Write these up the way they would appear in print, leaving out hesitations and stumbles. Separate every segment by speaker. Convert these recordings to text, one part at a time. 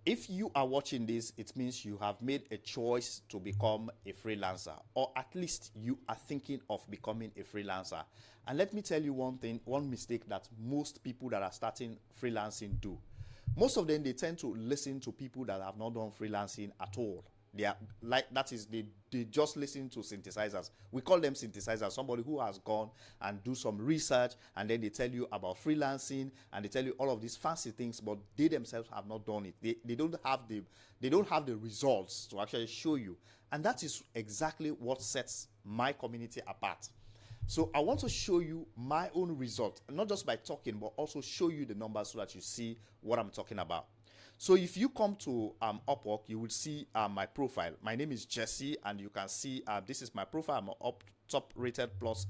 Speaker 1: If you are watching this, it means you have made a choice to become a freelancer, or at least you are thinking of becoming a freelancer. And let me tell you one thing, one mistake that most people that are starting freelancing do. Most of them, they tend to listen to people that have not done freelancing at all. They are like, that is, they just listen to synthesizers. We call them synthesizers. Somebody who has gone and do some research, and then they tell you about freelancing, and they tell you all of these fancy things, but they themselves have not done it. They don't have the results to actually show you. And that is exactly what sets my community apart. So I want to show you my own result, not just by talking, but also show you the numbers so that you see what I'm talking about. So if you come to Upwork, you will see my profile. My name is Jesse, and you can see this is my profile. I'm a top rated plus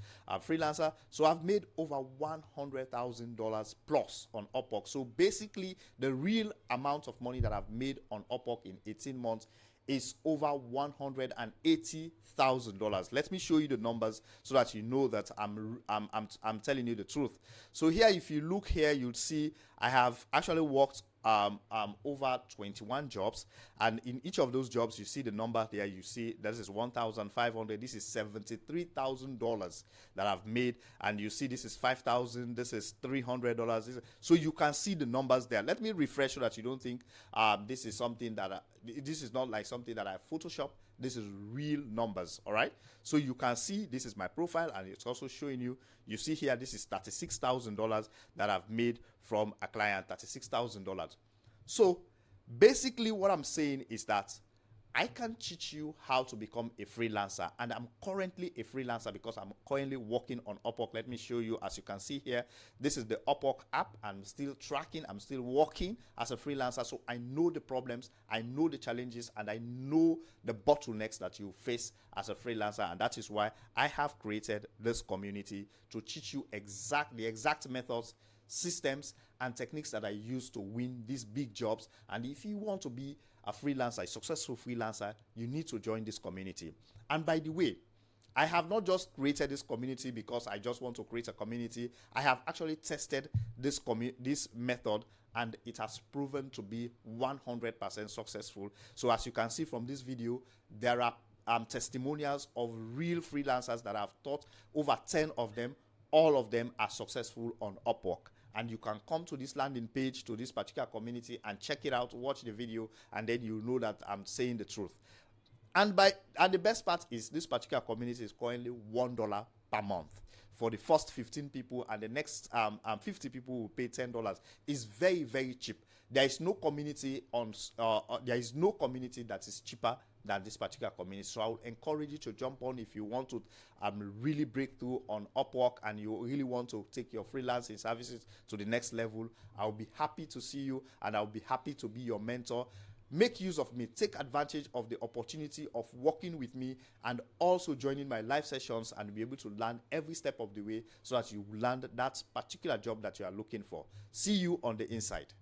Speaker 1: freelancer. So I've made over $100,000 plus on Upwork. So basically, the real amount of money that I've made on Upwork in 18 months is over $180,000. Let me show you the numbers so that you know that I'm telling you the truth. So here, if you look here, you'll see I have actually worked over 21 jobs, and in each of those jobs you see the number there. You see this is 1,500, this is $73,000 that I've made, and you see this is 5,000, this is $300. So you can see the numbers there. Let me refresh so that you don't think this is something that this is not like something that I Photoshop. This is real numbers. All right, so you can see this is my profile, and it's also showing you, you see here, this is $36,000 that I've made from a client. $36,000. So basically what I'm saying is that I can teach you how to become a freelancer, and I'm currently a freelancer because I'm currently working on Upwork. Let me show you. As you can see here, this is the Upwork app. I'm still tracking, I'm still working as a freelancer, so I know the problems, I know the challenges, and I know the bottlenecks that you face as a freelancer. And that is why I have created this community to teach you the exact methods, systems, and techniques that I use to win these big jobs. And if you want to be a freelancer, a successful freelancer, you need to join this community. And by the way, I have not just created this community because I just want to create a community. I have actually tested this method, and it has proven to be 100% successful. So as you can see from this video, there are testimonials of real freelancers that I've taught, over 10 of them. All of them are successful on Upwork. And you can come to this landing page, to this particular community, and check it out, watch the video, and then you know that I'm saying the truth. And the best part is this particular community is currently $1 per month for the first 15 people, and the next 50 people will pay $10. It's very, very cheap. There is no community that is cheaper than this particular community. So I would encourage you to jump on if you want to really break through on Upwork, and you really want to take your freelancing services to the next level. I'll be happy to see you, and I'll be happy to be your mentor. Make use of me. Take advantage of the opportunity of working with me, and also joining my live sessions, and be able to learn every step of the way so that you land that particular job that you are looking for. See you on the inside.